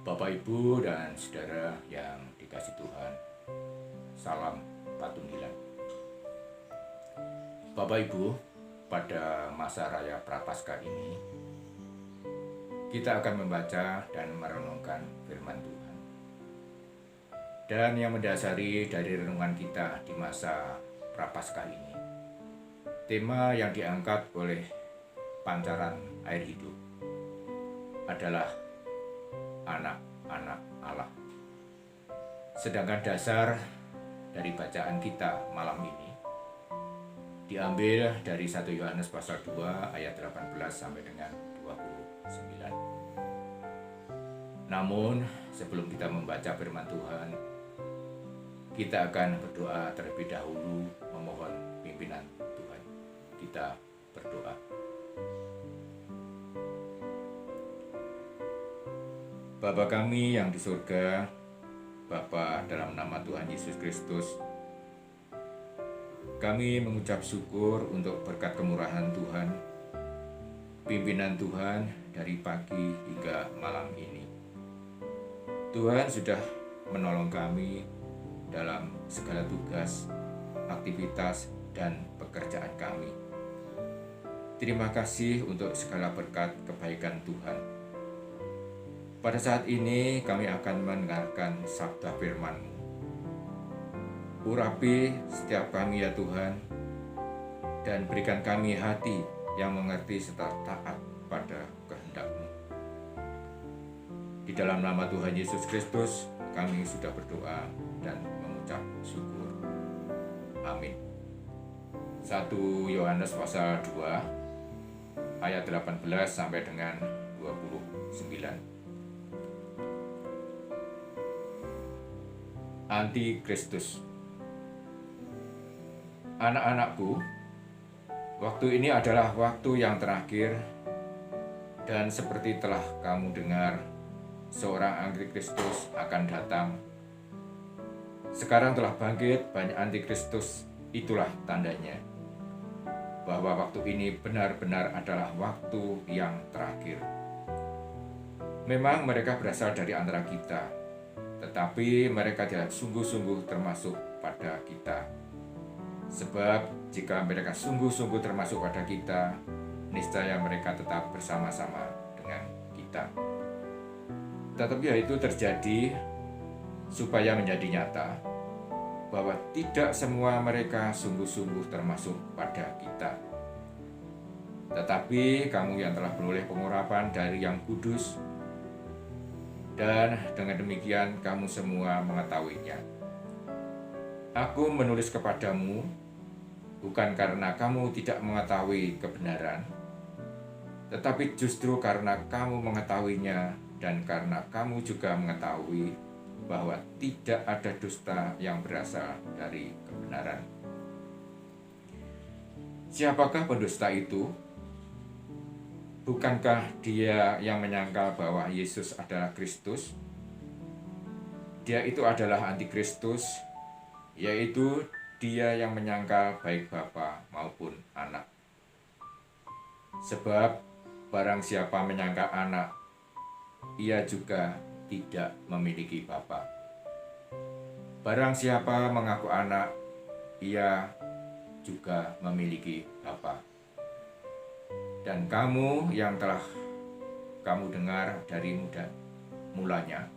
Bapak, Ibu, dan saudara yang dikasih Tuhan, salam Patundilan. Bapak, Ibu, pada masa raya Prapaskah ini, kita akan membaca dan merenungkan firman Tuhan. Dan yang mendasari dari renungan kita di masa Prapaskah ini, tema yang diangkat oleh pancaran air hidup adalah anak-anak Allah. Sedangkan dasar dari bacaan kita malam ini diambil dari 1 Yohanes pasal 2 ayat 18 sampai dengan 29. Namun sebelum kita membaca firman Tuhan, kita akan berdoa terlebih dahulu memohon pimpinan Tuhan. Kita berdoa. Bapa kami yang di surga, Bapa, dalam nama Tuhan Yesus Kristus, kami mengucap syukur untuk berkat kemurahan Tuhan, pimpinan Tuhan dari pagi hingga malam ini. Tuhan sudah menolong kami dalam segala tugas, aktivitas, dan pekerjaan kami. Terima kasih untuk segala berkat kebaikan Tuhan. Pada saat ini kami akan mendengarkan sabda firman-Mu. Urapi setiap kami ya Tuhan, dan berikan kami hati yang mengerti serta taat pada kehendak-Mu. Di dalam nama Tuhan Yesus Kristus, kami sudah berdoa dan mengucap syukur. Amin. 1 Yohanes pasal 2 ayat 18 sampai dengan 29. Antikristus. Anak-anakku, waktu ini adalah waktu yang terakhir, dan seperti telah kamu dengar, seorang antikristus akan datang. Sekarang telah bangkit banyak antikristus, itulah tandanya bahwa waktu ini benar-benar adalah waktu yang terakhir. Memang mereka berasal dari antara kita, tetapi mereka tidak sungguh-sungguh termasuk pada kita. Sebab jika mereka sungguh-sungguh termasuk pada kita, niscaya mereka tetap bersama-sama dengan kita. Tetapi hal itu terjadi supaya menjadi nyata bahwa tidak semua mereka sungguh-sungguh termasuk pada kita. Tetapi kamu yang telah beroleh pengurapan dari Yang Kudus, dan dengan demikian kamu semua mengetahuinya. Aku menulis kepadamu bukan karena kamu tidak mengetahui kebenaran, tetapi justru karena kamu mengetahuinya dan karena kamu juga mengetahui bahwa tidak ada dusta yang berasal dari kebenaran. Siapakah pendusta itu? Bukankah dia yang menyangkal bahwa Yesus adalah Kristus? Dia itu adalah antikristus, yaitu dia yang menyangkal baik Bapa maupun Anak. Sebab barang siapa menyangkal Anak, ia juga tidak memiliki Bapa. Barang siapa mengaku Anak, ia juga memiliki Bapa. Dan kamu yang telah kamu dengar dari mulanya,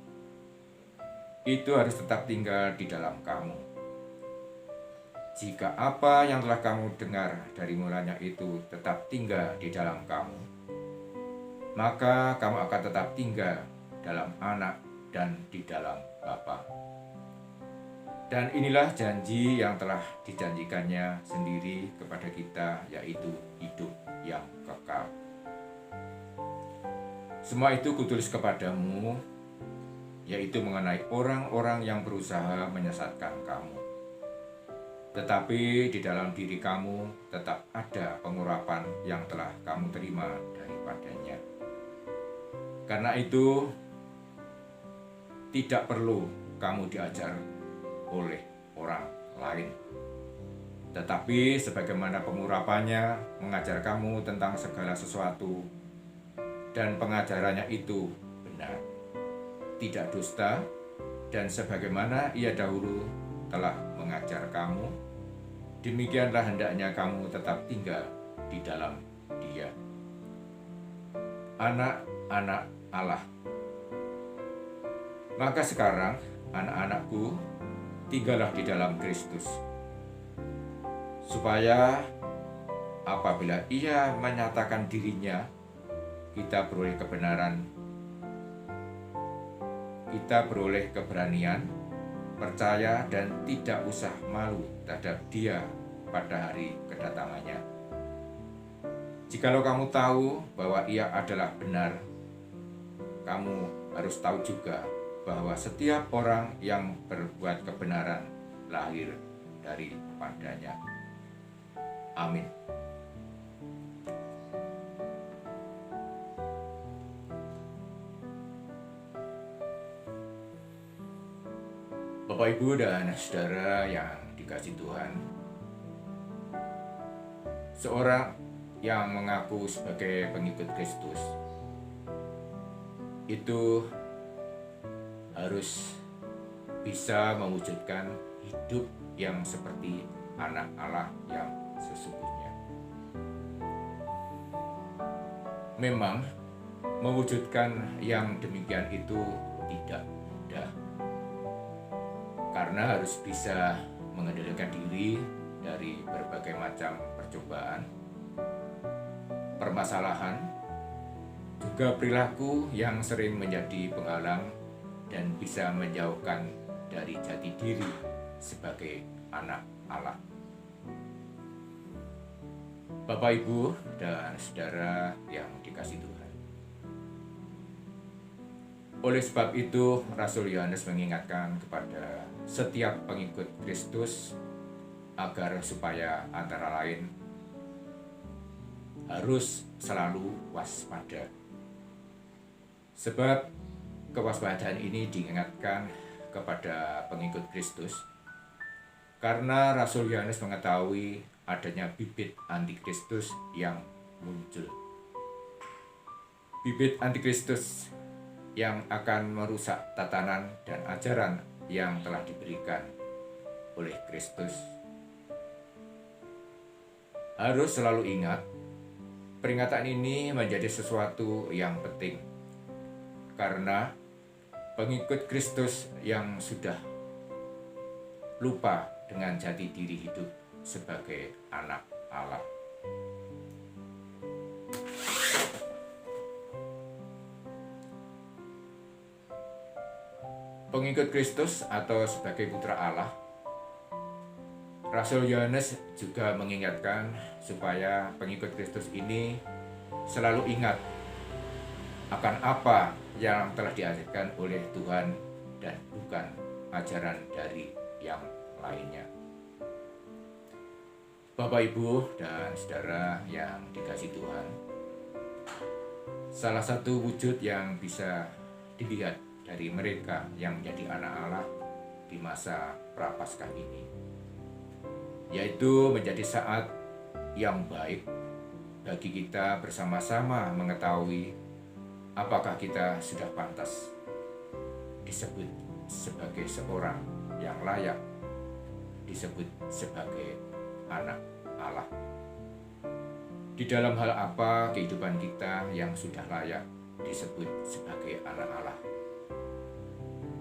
itu harus tetap tinggal di dalam kamu. Jika apa yang telah kamu dengar dari mulanya itu tetap tinggal di dalam kamu, maka kamu akan tetap tinggal dalam Anak dan di dalam Bapa. Dan inilah janji yang telah dijanjikannya sendiri kepada kita, yaitu hidup yang kekal. Semua itu kutulis kepadamu, yaitu mengenai orang-orang yang berusaha menyesatkan kamu. Tetapi di dalam diri kamu tetap ada pengurapan yang telah kamu terima daripadanya. Karena itu, tidak perlu kamu diajar oleh orang lain, tetapi sebagaimana pengurapannya mengajar kamu tentang segala sesuatu, dan pengajarannya itu benar. tidak dusta, dan sebagaimana ia dahulu telah mengajar kamu, demikianlah hendaknya kamu tetap tinggal di dalam Dia. Anak-anak Allah. Maka sekarang, anak-anakku, tinggallah di dalam Kristus, supaya apabila Ia menyatakan dirinya, kita beroleh keberanian, percaya, dan tidak usah malu terhadap Dia pada hari kedatangannya. Jikalau kamu tahu bahwa Ia adalah benar, kamu harus tahu juga bahwa setiap orang yang berbuat kebenaran lahir daripadanya. Amin. Bapak, Ibu, dan saudara yang dikasihi Tuhan, seorang yang mengaku sebagai pengikut Kristus itu harus bisa mewujudkan hidup yang seperti anak Allah yang sesungguhnya. Memang mewujudkan yang demikian itu tidak mudah, karena harus bisa mengendalikan diri dari berbagai macam percobaan, permasalahan, juga perilaku yang sering menjadi penghalang dan bisa menjauhkan dari jati diri sebagai anak Allah. Bapak, Ibu, dan saudara yang dikasihi Tuhan, oleh sebab itu Rasul Yohanes mengingatkan kepada setiap pengikut Kristus agar supaya antara lain harus selalu waspada. Sebab kewaspadaan ini diingatkan kepada pengikut Kristus karena Rasul Yohanes mengetahui adanya bibit antikristus yang muncul. Bibit antikristus yang akan merusak tatanan dan ajaran yang telah diberikan oleh Kristus. Harus selalu ingat, peringatan ini menjadi sesuatu yang penting, karena pengikut Kristus yang sudah lupa dengan jati diri hidup sebagai anak Allah. Pengikut Kristus atau sebagai putra Allah, Rasul Yohanes juga mengingatkan supaya pengikut Kristus ini selalu ingat akan apa yang telah diajarkan oleh Tuhan dan bukan ajaran dari yang lainnya. Bapak, Ibu, dan saudara yang dikasihi Tuhan, salah satu wujud yang bisa dilihat dari mereka yang menjadi anak Allah di masa Prapaskah ini, yaitu menjadi saat yang baik bagi kita bersama-sama mengetahui apakah kita sudah pantas disebut sebagai seorang yang layak disebut sebagai anak Allah. Di dalam hal apa kehidupan kita yang sudah layak disebut sebagai anak Allah?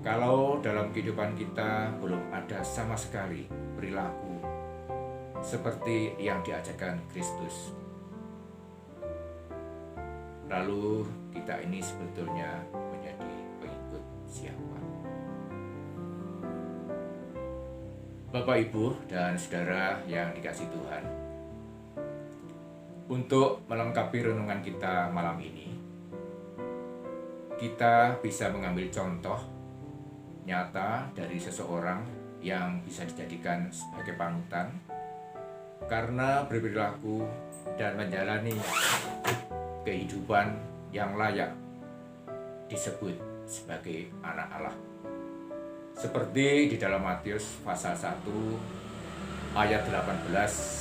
Kalau dalam kehidupan kita belum ada sama sekali perilaku seperti yang diajarkan Kristus, lalu kita ini sebetulnya menjadi pengikut siapa? Bapak, Ibu, dan saudara yang dikasihi Tuhan, untuk melengkapi renungan kita malam ini, kita bisa mengambil contoh nyata dari seseorang yang bisa dijadikan sebagai panutan karena berperilaku dan menjalani kehidupan yang layak disebut sebagai anak Allah. Seperti di dalam Matius pasal 1 ayat 18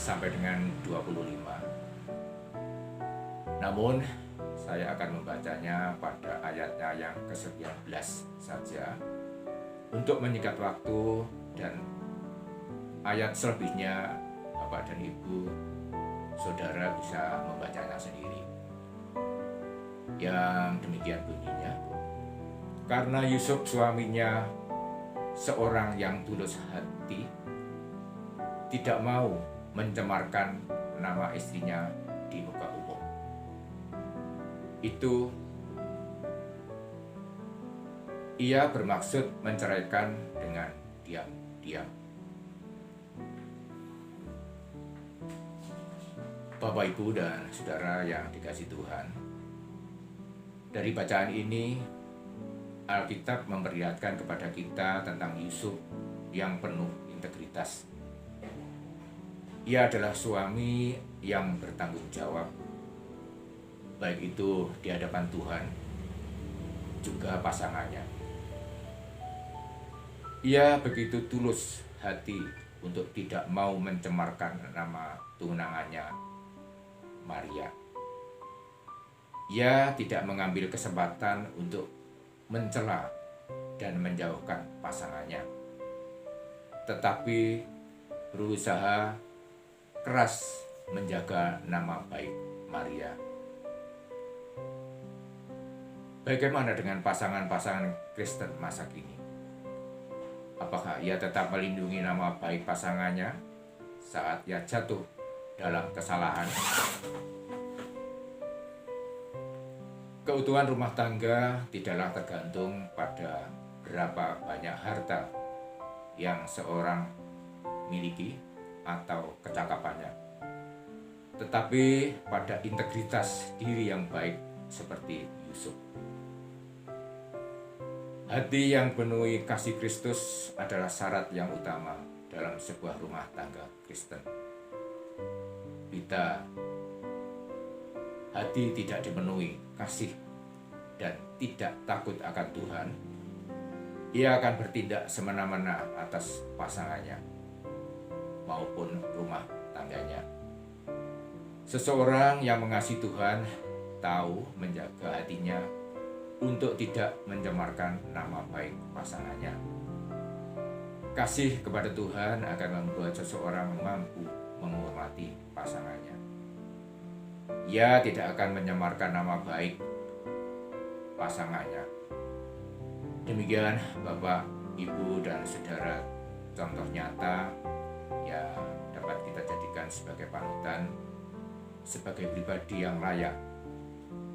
sampai dengan 25. Namun saya akan membacanya pada ayatnya yang ke-19 saja untuk menyingkat waktu, dan ayat selebihnya Bapak dan Ibu Saudara bisa membacanya sendiri. Yang demikian bunyinya, karena Yusuf suaminya seorang yang tulus hati, tidak mau mencemarkan nama istrinya di muka umum. Itu ia bermaksud menceraikan dengan diam-diam. Bapak, Ibu, dan Saudara yang dikasihi Tuhan, dari bacaan ini Alkitab memperlihatkan kepada kita tentang Yusuf yang penuh integritas. Ia adalah suami yang bertanggung jawab, baik itu di hadapan Tuhan juga pasangannya. Ia begitu tulus hati untuk tidak mau mencemarkan nama tunangannya Maria. Ia tidak mengambil kesempatan untuk mencela dan menjauhkan pasangannya, tetapi berusaha keras menjaga nama baik Maria. Bagaimana dengan pasangan-pasangan Kristen masa kini? Apakah ia tetap melindungi nama baik pasangannya saat ia jatuh dalam kesalahan? Keutuhan rumah tangga tidaklah tergantung pada berapa banyak harta yang seorang miliki atau kecakapannya, tetapi pada integritas diri yang baik seperti Yusuf. Hati yang penuhi kasih Kristus adalah syarat yang utama dalam sebuah rumah tangga Kristen. Bila hati tidak dipenuhi kasih dan tidak takut akan Tuhan, ia akan bertindak semena-mena atas pasangannya maupun rumah tangganya. Seseorang yang mengasihi Tuhan tahu menjaga hatinya untuk tidak mencemarkan nama baik pasangannya. Kasih kepada Tuhan akan membuat seseorang mampu menghormati pasangannya. Ia tidak akan mencemarkan nama baik pasangannya. Demikian Bapak, Ibu, dan Saudara, contoh nyata yang dapat kita jadikan sebagai panutan, sebagai pribadi yang layak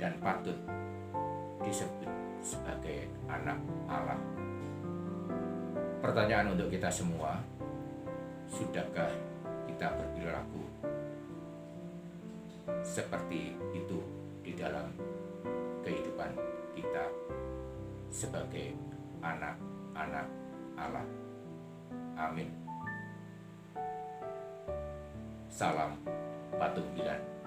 dan patut disebut sebagai anak Allah. Pertanyaan untuk kita semua, sudahkah kita berperilaku seperti itu di dalam kehidupan kita sebagai anak-anak Allah? Amin. Salam Patunggilan.